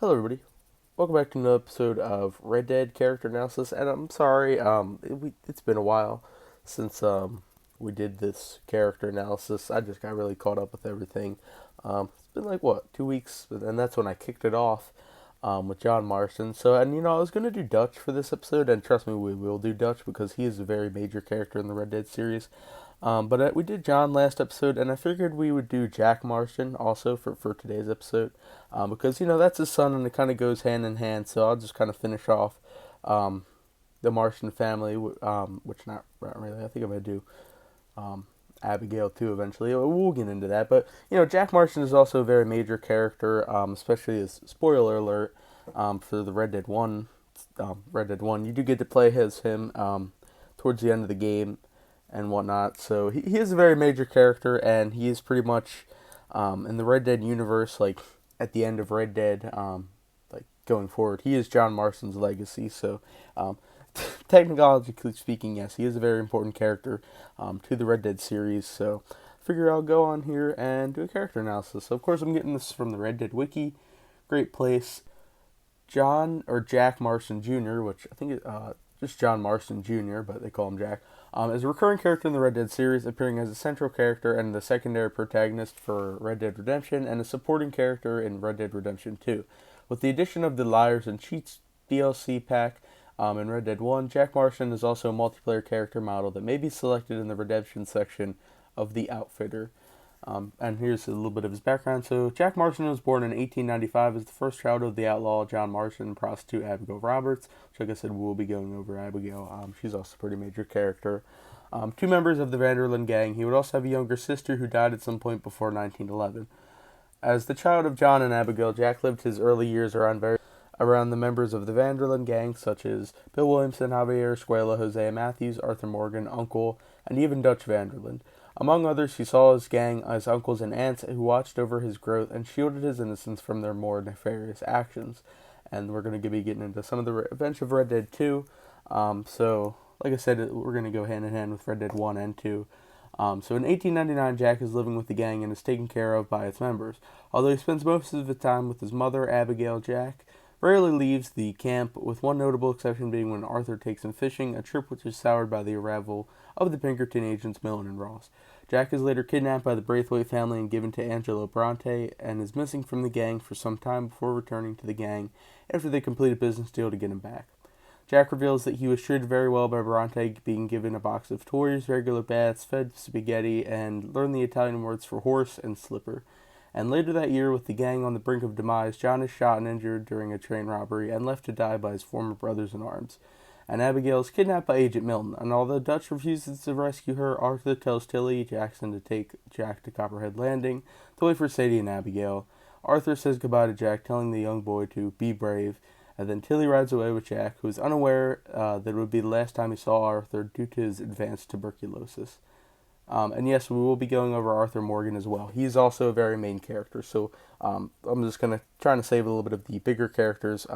Hello, everybody. Welcome back to another episode of Red Dead Character Analysis. And I'm sorry, it's been a while since we did this character analysis. I just got really caught up with everything. It's been like what 2 weeks, and that's when I kicked it off with John Marston. So, and I was gonna do Dutch for this episode, and trust me, we will do Dutch because he is a very major character in the Red Dead series. But we did John last episode, and I figured we would do Jack Marston also for today's episode, because that's his son, and it kind of goes hand in hand. So I'll just kind of finish off um, the Marston family, which not really. I think I'm gonna do Abigail too eventually. We'll get into that, but Jack Marston is also a very major character, especially as spoiler alert for the Red Dead One. Red Dead One, you do get to play as him towards the end of the game and whatnot. So he is a very major character, and he is pretty much in the Red Dead universe, like at the end of Red Dead, like going forward, he is John Marston's legacy. So technologically speaking, yes, he is a very important character to the Red Dead series. So I figure I'll go on here and do a character analysis. So of course I'm getting this from the Red Dead Wiki, great place. John or Jack Marston Jr., which I think is just John Marston Jr., but they call him Jack, is a recurring character in the Red Dead series, appearing as a central character and the secondary protagonist for Red Dead Redemption, and a supporting character in Red Dead Redemption 2. With the addition of the Liars and Cheats DLC pack in Red Dead 1, Jack Marston is also a multiplayer character model that may be selected in the Redemption section of the Outfitter. And here's a little bit of his background. So, Jack Marston was born in 1895 as the first child of the outlaw John Marston and prostitute Abigail Roberts, which, like I said, we'll be going over Abigail. She's also a pretty major character. Two members of the Vanderlyn gang. He would also have a younger sister who died at some point before 1911. As the child of John and Abigail, Jack lived his early years around the members of the Vanderlyn gang, such as Bill Williamson, Javier Escuela, Hosea Matthews, Arthur Morgan, Uncle, and even Dutch Vanderlyn. Among others, he saw his gang as uncles and aunts who watched over his growth and shielded his innocence from their more nefarious actions. And we're going to be getting into some of the events of Red Dead 2. So, like I said, we're going to go hand in hand with Red Dead 1 and 2. So in 1899, Jack is living with the gang and is taken care of by its members. Although he spends most of the time with his mother, Abigail, Jack rarely leaves the camp, with one notable exception being when Arthur takes him fishing, a trip which is soured by the arrival of the Pinkerton agents Millen and Ross. Jack is later kidnapped by the Braithwaite family and given to Angelo Bronte, and is missing from the gang for some time before returning to the gang after they complete a business deal to get him back. Jack reveals that he was treated very well by Bronte, being given a box of toys, regular baths, fed spaghetti, and learned the Italian words for horse and slipper. And later that year, with the gang on the brink of demise, John is shot and injured during a train robbery and left to die by his former brothers in arms. And Abigail is kidnapped by Agent Milton, and although Dutch refuses to rescue her, Arthur tells Tilly Jackson to take Jack to Copperhead Landing to wait for Sadie and Abigail. Arthur says goodbye to Jack, telling the young boy to be brave, and then Tilly rides away with Jack, who is unaware that it would be the last time he saw Arthur due to his advanced tuberculosis. And yes, we will be going over Arthur Morgan as well. He's also a very main character, so I'm just going to try to save a little bit of the bigger characters,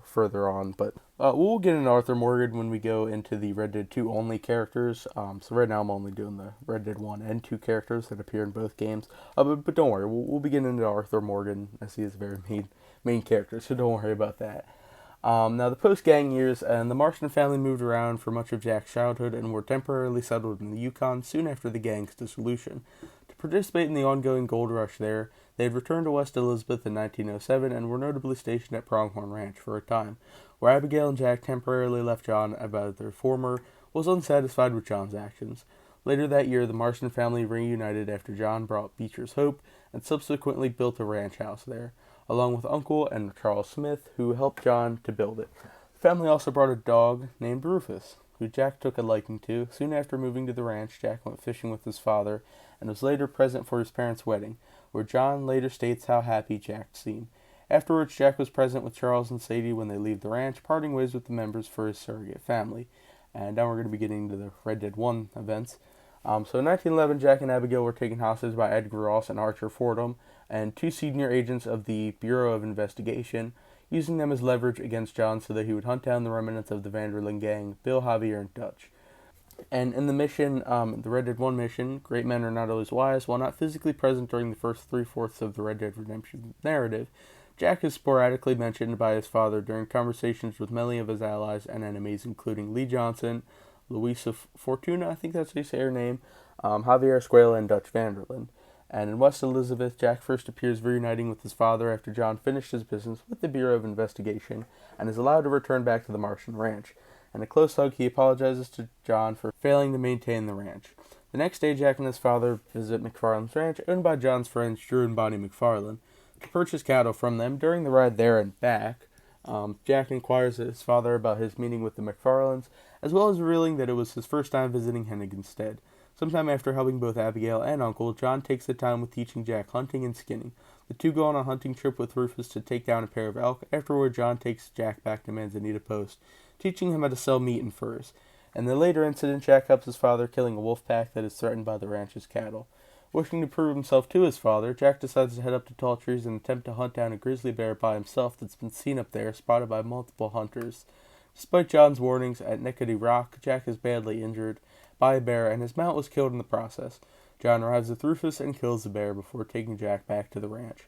further on. But we'll get into Arthur Morgan when we go into the Red Dead 2 only characters. So right now I'm only doing the Red Dead 1 and 2 characters that appear in both games. But don't worry, we'll be getting into Arthur Morgan, as he is a very main character, so don't worry about that. Now, the post-gang years, and the Marston family moved around for much of Jack's childhood and were temporarily settled in the Yukon soon after the gang's dissolution. To participate in the ongoing gold rush there, they had returned to West Elizabeth in 1907 and were notably stationed at Pronghorn Ranch for a time, where Abigail and Jack temporarily left John about their former was unsatisfied with John's actions. Later that year, the Marston family reunited after John brought Beecher's Hope and subsequently built a ranch house there, along with Uncle and Charles Smith, who helped John to build it. The family also brought a dog named Rufus, who Jack took a liking to. Soon after moving to the ranch, Jack went fishing with his father and was later present for his parents' wedding, where John later states how happy Jack seemed. Afterwards, Jack was present with Charles and Sadie when they leave the ranch, parting ways with the members for his surrogate family. And now we're going to be getting to the Red Dead 1 events. So in 1911, Jack and Abigail were taken hostage by Edgar Ross and Archer Fordham, and two senior agents of the Bureau of Investigation, using them as leverage against John so that he would hunt down the remnants of the Vanderlyn gang, Bill, Javier, and Dutch. And in the mission, the Red Dead 1 mission, great men are not always wise. While not physically present during the first three-fourths of the Red Dead Redemption narrative, Jack is sporadically mentioned by his father during conversations with many of his allies and enemies, including Lee Johnson, Louisa Fortuna, I think that's how you say her name, Javier Escuela, and Dutch Vanderland. And in West Elizabeth, Jack first appears reuniting with his father after John finished his business with the Bureau of Investigation and is allowed to return back to the Marston ranch. In a close hug, he apologizes to John for failing to maintain the ranch. The next day, Jack and his father visit McFarland's ranch, owned by John's friends Drew and Bonnie McFarland, to purchase cattle from them. During the ride there and back, Jack inquires his father about his meeting with the McFarlands, as well as revealing that it was his first time visiting Hennigan's stead. Sometime after helping both Abigail and Uncle, John takes the time with teaching Jack hunting and skinning. The two go on a hunting trip with Rufus to take down a pair of elk, afterward John takes Jack back to Manzanita Post, teaching him how to sell meat and furs. In the later incident, Jack helps his father killing a wolf pack that is threatened by the ranch's cattle. Wishing to prove himself to his father, Jack decides to head up to Tall Trees and attempt to hunt down a grizzly bear by himself that's been seen up there, spotted by multiple hunters. Despite John's warnings, at Nickety Rock, Jack is badly injured by a bear, and his mount was killed in the process. John arrives with Rufus and kills the bear before taking Jack back to the ranch.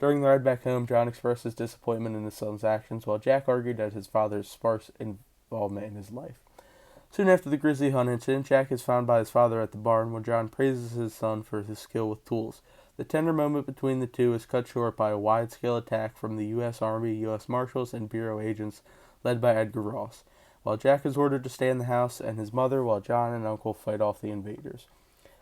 During the ride back home, John expresses disappointment in his son's actions, while Jack argued at his father's sparse involvement in his life. Soon after the grizzly hunt incident, Jack is found by his father at the barn, where John praises his son for his skill with tools. The tender moment between the two is cut short by a wide-scale attack from the U.S. Army, U.S. Marshals, and Bureau agents led by Edgar Ross, while Jack is ordered to stay in the house and his mother, while John and Uncle fight off the invaders.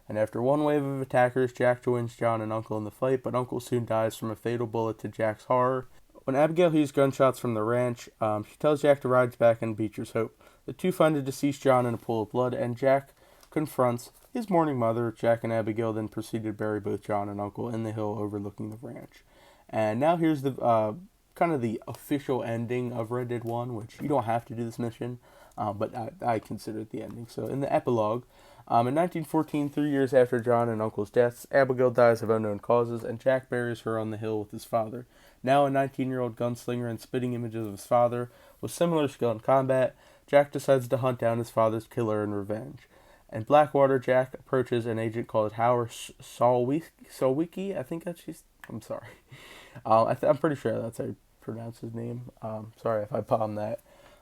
And after one wave of attackers, Jack joins John and Uncle in the fight, but Uncle soon dies from a fatal bullet to Jack's horror. When Abigail hears gunshots from the ranch, she tells Jack to ride back in Beecher's Hope. The two find a deceased John in a pool of blood, and Jack confronts his mourning mother. Jack and Abigail then proceed to bury both John and Uncle in the hill overlooking the ranch. And now here's the kind of the official ending of Red Dead 1, which you don't have to do this mission, but I consider it the ending. So in the epilogue, in 1914, 3 years after John and Uncle's deaths, Abigail dies of unknown causes, and Jack buries her on the hill with his father. Now a 19-year-old gunslinger and spitting images of his father, with similar skill in combat, Jack decides to hunt down his father's killer in revenge. In Blackwater, Jack approaches an agent called Howard Solwicki. I think that's I'm sorry. I'm pretty sure that's how you pronounce his name. Sorry if I bombed that.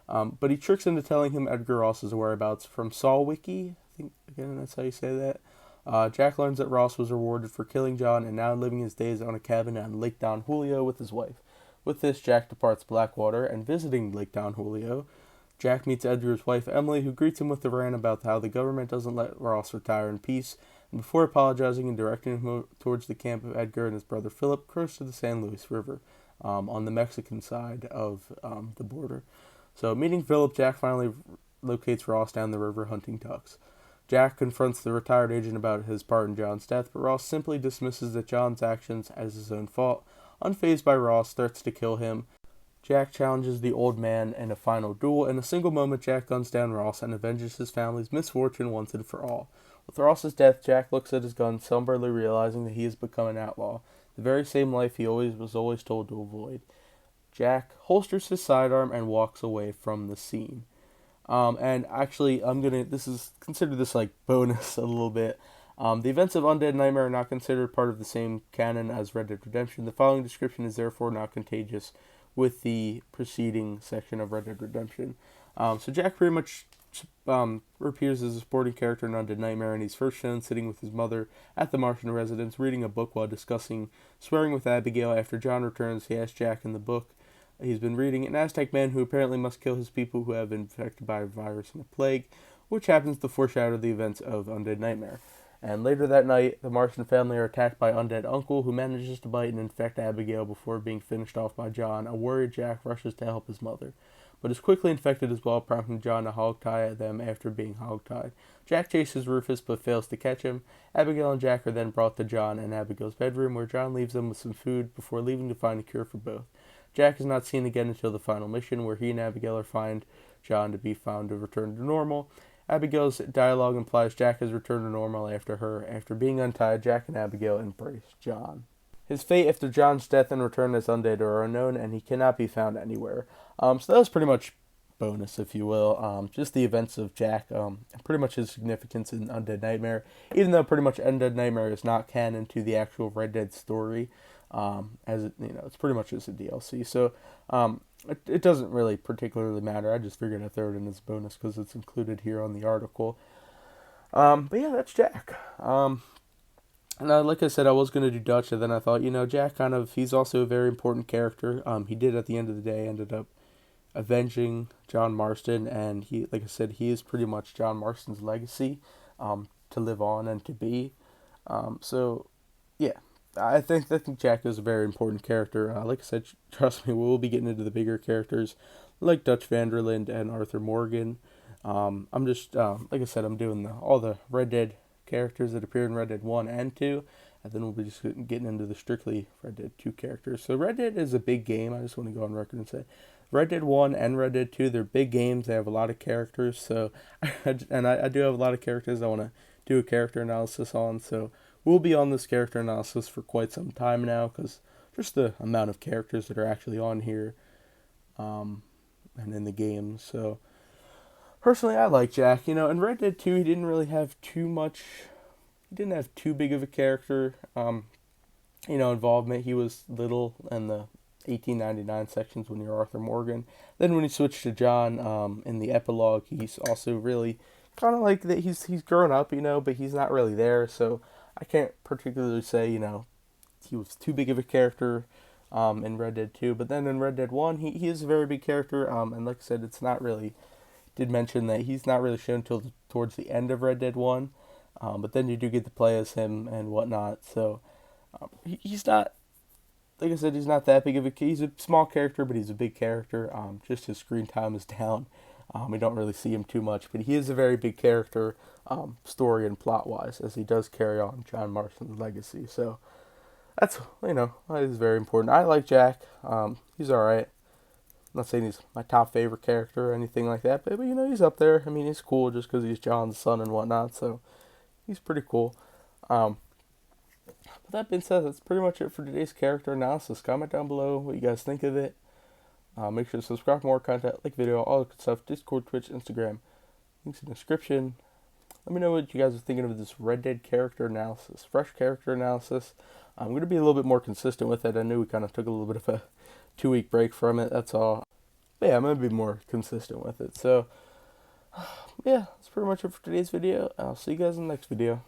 But he tricks into telling him Edgar Ross's whereabouts from Solwicki. I think, again, that's how you say that. Jack learns that Ross was rewarded for killing John and now living his days on a cabin on Lake Don Julio with his wife. With this, Jack departs Blackwater, and visiting Lake Don Julio, Jack meets Edgar's wife, Emily, who greets him with a rant about how the government doesn't let Ross retire in peace, and before apologizing and directing him towards the camp of Edgar and his brother Philip, crossed to the San Luis River, on the Mexican side of the border. So, meeting Philip, Jack finally locates Ross down the river hunting ducks. Jack confronts the retired agent about his part in John's death, but Ross simply dismisses that John's actions as his own fault. Unfazed by Ross, threats to kill him. Jack challenges the old man in a final duel. In a single moment, Jack guns down Ross and avenges his family's misfortune once and for all. With Ross's death, Jack looks at his gun, somberly realizing that he has become an outlaw, the very same life he was always told to avoid. Jack holsters his sidearm and walks away from the scene. And actually, consider this like bonus a little bit. The events of Undead Nightmare are not considered part of the same canon as Red Dead Redemption. The following description is therefore not contagious with the preceding section of Red Dead Redemption. So Jack pretty much appears as a supporting character in Undead Nightmare, and he's first shown sitting with his mother at the Martian residence, reading a book while discussing swearing with Abigail. After John returns, he asks Jack in the book he's been reading an Aztec man who apparently must kill his people who have been infected by a virus and a plague, which happens to foreshadow the events of Undead Nightmare. And later that night, the Martian family are attacked by Undead Uncle, who manages to bite and infect Abigail before being finished off by John. A worried Jack rushes to help his mother, but is quickly infected as well, prompting John to hogtie them after being hogtied. Jack chases Rufus, but fails to catch him. Abigail and Jack are then brought to John and Abigail's bedroom, where John leaves them with some food before leaving to find a cure for both. Jack is not seen again until the final mission, where he and Abigail are find John to be found to return to normal. Abigail's dialogue implies Jack has returned to normal after her. After being untied, Jack and Abigail embrace John. His fate after John's death and return as undead are unknown, and he cannot be found anywhere. So that was pretty much bonus, if you will. Just the events of Jack, pretty much his significance in Undead Nightmare, even though pretty much Undead Nightmare is not canon to the actual Red Dead story. as it, it's pretty much just a DLC. So it doesn't really particularly matter. I just figured I'd throw it in as a bonus because it's included here on the article. But yeah, that's Jack. And like I said, I was gonna do Dutch, and then I thought, Jack he's also a very important character. He did at the end of the day ended up avenging John Marston, and like I said, he is pretty much John Marston's legacy, to live on and to be. So yeah, I think Jack is a very important character. Like I said, trust me, we'll be getting into the bigger characters like Dutch Vanderland and Arthur Morgan. I'm just like I said, I'm doing all the Red Dead characters that appear in Red Dead 1 and 2, and then we'll be just getting into the strictly Red Dead 2 characters. So Red Dead is a big game. I just want to go on record and say Red Dead 1 and Red Dead 2, they're big games. They have a lot of characters. So, I do have a lot of characters I want to do a character analysis on. So we'll be on this character analysis for quite some time now because just the amount of characters that are actually on here and in the game. So personally, I like Jack. In Red Dead 2, he didn't really have too much. He didn't have too big of a character, involvement. He was little in the 1899 sections when you're Arthur Morgan. Then when he switched to John, in the epilogue, he's also really kind of like that. He's grown up, but he's not really there. So I can't particularly say, he was too big of a character in Red Dead 2. But then in Red Dead 1, he is a very big character. And like I said, it's not really. Did mention that he's not really shown until towards the end of Red Dead 1. But then you do get to play as him and whatnot. So he's not, like I said, he's not that big of a. He's a small character, but he's a big character. Just his screen time is down. We don't really see him too much, but he is a very big character, story and plot wise, as he does carry on John Marston's legacy. So that's is very important. I like Jack. He's all right. I'm not saying he's my top favorite character or anything like that, but he's up there. I mean, he's cool just because he's John's son and whatnot. So he's pretty cool. But that being said, that's pretty much it for today's character analysis. Comment down below what you guys think of it. Make sure to subscribe for more content, like video, all that good stuff. Discord, Twitch, Instagram. Links in the description. Let me know what you guys are thinking of this Red Dead character analysis. Fresh character analysis. I'm going to be a little bit more consistent with it. I knew we kind of took a little bit of a 2-week break from it. That's all. But yeah, I'm going to be more consistent with it. So, yeah, that's pretty much it for today's video. I'll see you guys in the next video.